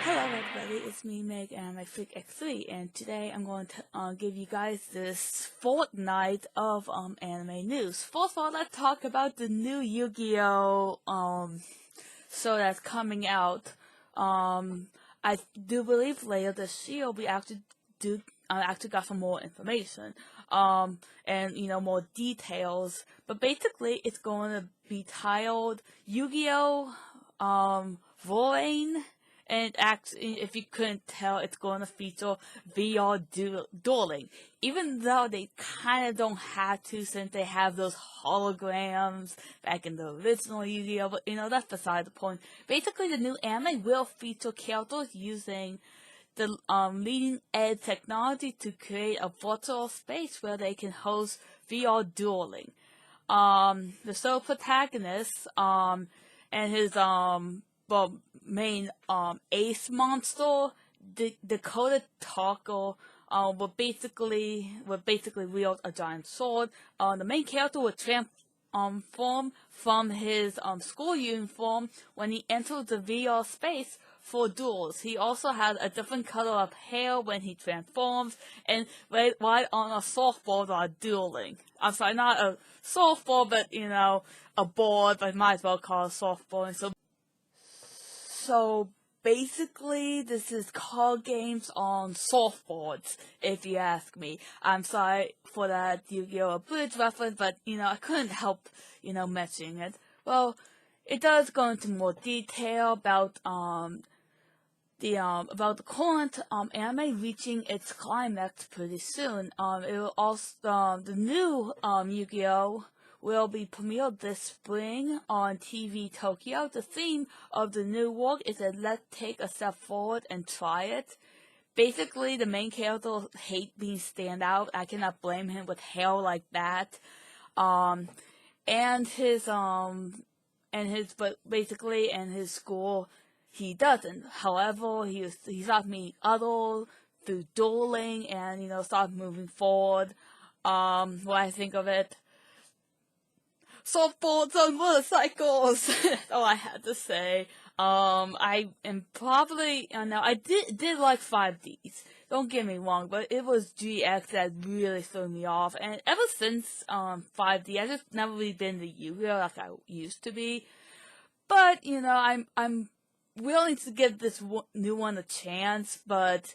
Hello everybody, it's me Meg and my Freak X3, and today I'm going to give you guys this fortnight of anime news. First of all, let's talk about the new Yu-Gi-Oh show that's coming out. I do believe later this year we actually got some more information and more details. But basically, it's going to be titled Yu-Gi-Oh Vorain. And actually, if you couldn't tell, it's going to feature VR dueling. Even though they kind of don't have to, since they have those holograms back in the original Yu-Gi-Oh! But, that's beside the point. Basically, the new anime will feature characters using the leading edge technology to create a virtual space where they can host VR dueling. The show protagonist, and his, main ace monster, Dakota Taco, would basically wield a giant sword. The main character would transform from his school uniform when he enters the VR space for duels. He also has a different color of hair when he transforms, and ride on a softball while dueling. I'm sorry, not a softball, but a board, but I might as well call it a softball. And so basically, this is card games on softboards, if you ask me. I'm sorry for that Yu-Gi-Oh! Bridge reference, but, I couldn't help, mentioning it. Well, it does go into more detail about, the current, anime reaching its climax pretty soon. It will also, the new, Yu-Gi-Oh! Will be premiered this spring on TV Tokyo. The theme of the new work is that let's take a step forward and try it. Basically, the main character hates being stand out. I cannot blame him with hair like that. And his school, he doesn't. However, he starts meeting others through dueling and, start moving forward. What I think of it, softballs on motorcycles. That's all I had to say. I am probably, I did like 5Ds. Don't get me wrong, but it was GX that really threw me off. And ever since 5D, I just never really been the Yu-Gi-Oh! Like I used to be. But I'm willing to give this new one a chance. But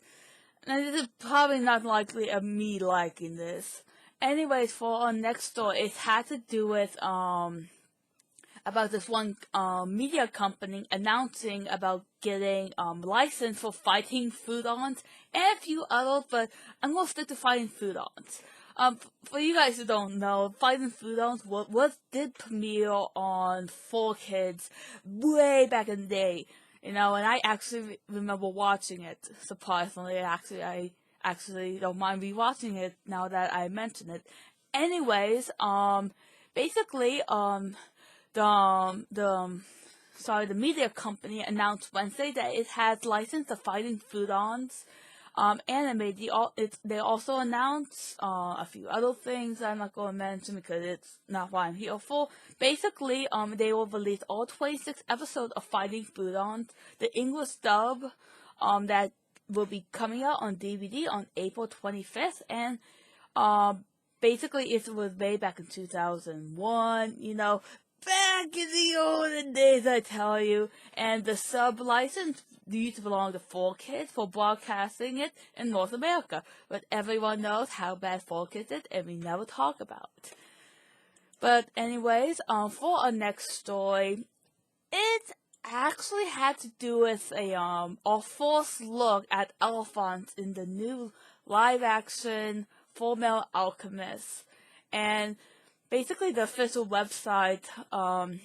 this is probably not likely of me liking this. Anyways, for our next story, it had to do with about this one media company announcing about getting license for fighting foodons and a few others, but I'm gonna stick to fighting foodons. For you guys who don't know, fighting foodons did premiere on 4Kids way back in the day, and I actually remember watching it. Surprisingly, I actually don't mind rewatching it now that I mention it. Anyways, basically, the media company announced Wednesday that it has licensed the Fighting Foodons anime. They also announced a few other things I'm not going to mention because it's not what I'm here for. Basically, they will release all 26 episodes of Fighting Foodons, the English dub, that will be coming out on DVD on April 25th, and basically it was made back in 2001, back in the olden days, I tell you, and the sub license used to belong to 4Kids for broadcasting it in North America, but everyone knows how bad 4Kids is, and we never talk about it. But anyways, for our next story, it's actually had to do with our first look at Alphonse in the new live-action Fullmetal Alchemist, and basically the official website of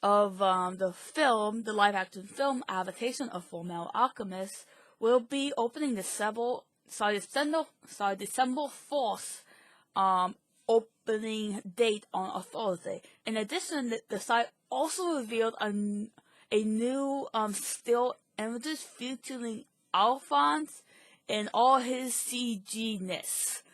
the live-action film adaptation of Fullmetal Alchemist will be opening December 4th, opening date on a Thursday. In addition, the site also revealed a new still images featuring Alphonse in all his CG-ness.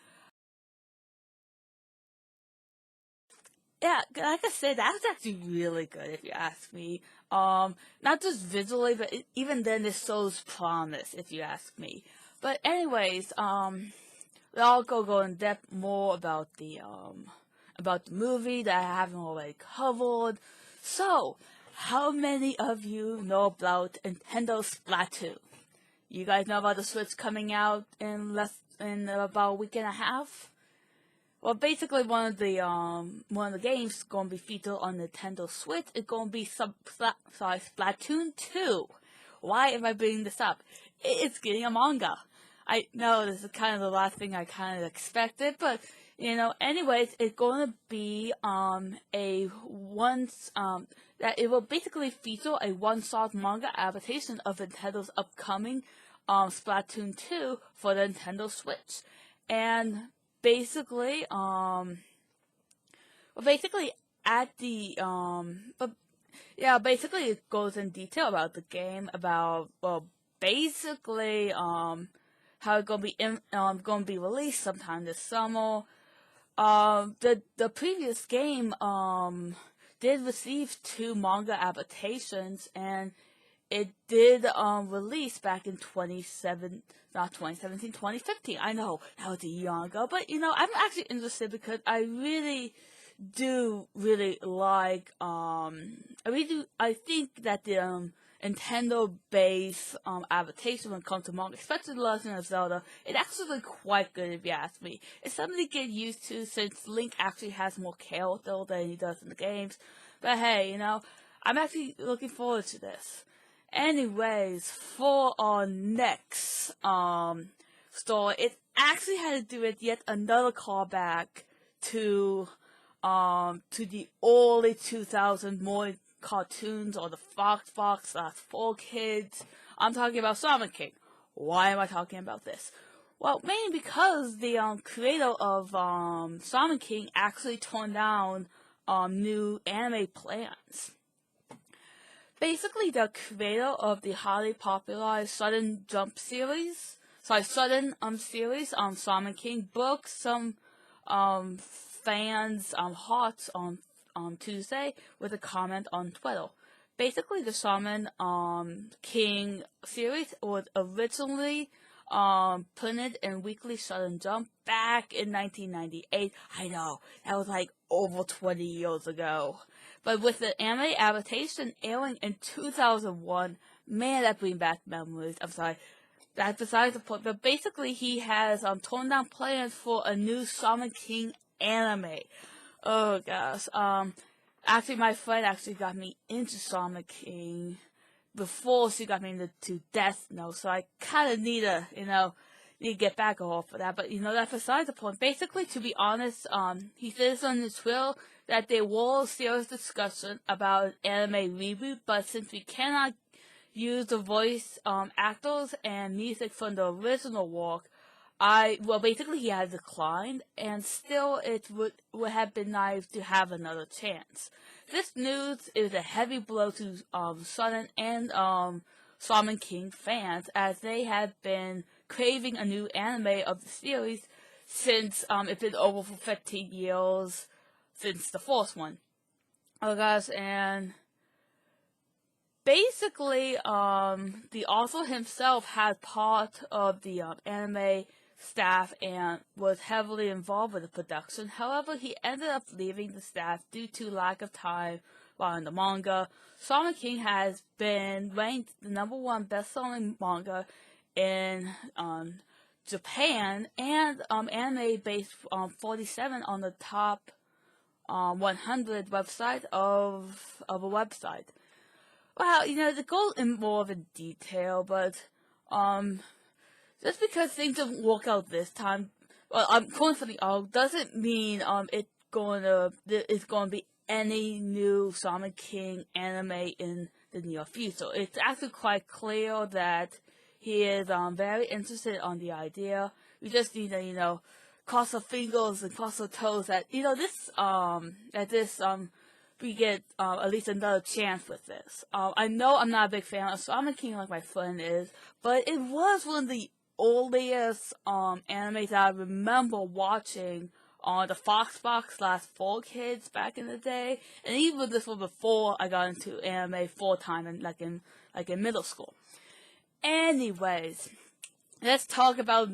yeah, like I said, that was actually really good if you ask me. Not just visually, but even then it shows promise if you ask me. But anyways, I'll go in depth more about the movie that I haven't already covered. So, how many of you know about Nintendo Splatoon? You guys know about the Switch coming out in about a week and a half? Well, basically, one of the games going to be featured on Nintendo Switch is going to be Splatoon 2. Why am I bringing this up? It's getting a manga. I know this is kind of the last thing I kind of expected, but anyways, it's going to be that it will basically feature a one-shot manga adaptation of Nintendo's upcoming Splatoon 2 for the Nintendo Switch, and basically basically it goes in detail about the game, about basically how it's gonna be released sometime this summer. The previous game did receive 2 manga adaptations, and it did release back in 2015. I know that was a year ago, but I'm actually interested because I really do like I think that the Nintendo based adaptation when it comes to manga, especially The Legend of Zelda, it's actually quite good if you ask me. It's something to get used to since Link actually has more character than he does in the games. But hey, I'm actually looking forward to this. Anyways, for our next story, it actually had to do with yet another callback to the early 2000s more cartoons, or the Fox 4Kids. I'm talking about Shaman King. Why am I talking about this? Well, mainly because the creator of Shaman King actually turned down new anime plans. Basically, the creator of the highly popular Sudden series, Shaman King, broke some fans' hearts on Tuesday with a comment on Twitter. Basically, the Shaman King series was originally printed in Weekly Sudden Jump back in 1998. I know, that was like over 20 years ago. But with the anime adaptation airing in 2001, man, that brings back memories. I'm sorry. That's besides the point. But basically, he has torn down plans for a new Shaman King anime. Oh gosh. Actually, my friend actually got me into Shaman King before she got me into Death Note, so I kind of need to get back on her for that. But that's besides the point. Basically, to be honest, he says on his Twitter that there was serious discussion about anime reboot, but since we cannot use the voice actors and music from the original work, basically he has declined, and still it would have been nice to have another chance. This news is a heavy blow to Sudden and Shaman King fans, as they have been craving a new anime of the series since it's been over for 15 years since the first one. Oh gosh, and basically the author himself had part of the anime staff and was heavily involved with the production. However, he ended up leaving the staff due to lack of time while in the manga. Shaman King has been ranked the #1 best-selling manga in Japan, and anime based 47 on the top 100 website of a website. Well, to go in more of a detail, but just because things didn't work out this time, well, constantly doesn't mean it's going to be any new Shaman King anime in the near future. It's actually quite clear that he is very interested on the idea. We just need to cross our fingers and cross our toes that we get at least another chance with this. I know I'm not a big fan of Shaman King like my friend is, but it was one of the earliest animes that I remember watching on the Foxbox/4Kids back in the day, and even this was before I got into anime full time and like in middle school. Anyways, let's talk about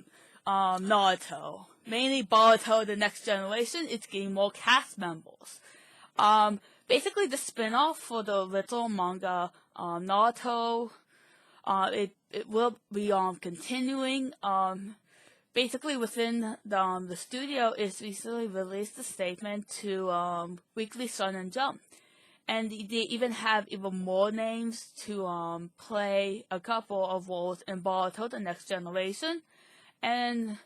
Naruto. Mainly Boruto The Next Generation. It's getting more cast members. Basically the spin-off for the original manga Naruto. It will be continuing. Basically within the studio is recently released a statement to Weekly Shonen Jump. And they even have even more names to play a couple of roles in Boruto The Next Generation. And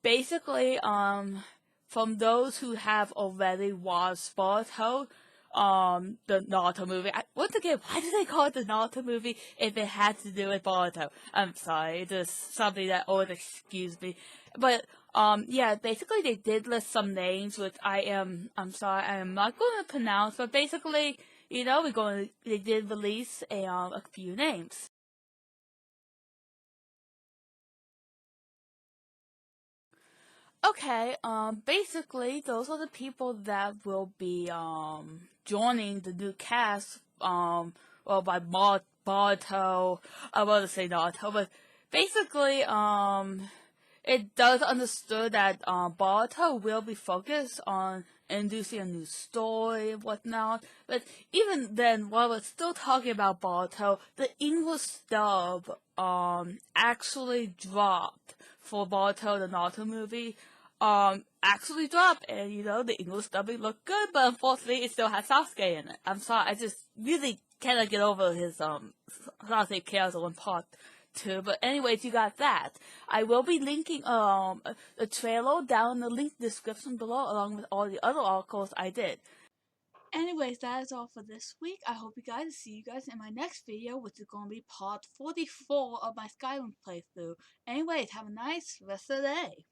basically, from those who have already watched Boruto, the Naruto movie. Once again, why do they call it the Naruto movie if it had to do with Boruto? I'm sorry, it is something that always excuse me. But, yeah, basically they did list some names, which I'm sorry, I am not going to pronounce, but basically, you know, they did release a few names. Okay, basically, those are the people that will be, joining the new cast, well, by Barto, I want to say Naruto, but basically, it does understood that, Barto will be focused on introducing a new story and whatnot, but even then, while we're still talking about Barto, the English dub, actually dropped for Boruto the Naruto movie, actually dropped, and you know, the English dubbing looked good, but unfortunately it still has Sasuke in it. I'm sorry, I just really cannot get over his, Sasuke Chaos in part 2, but anyways, you got that. I will be linking, the trailer down in the link description below, along with all the other articles I did. Anyways, that is all for this week. I hope you guys see you guys in my next video, which is going to be part 44 of my Skyrim playthrough. Anyways, have a nice rest of the day.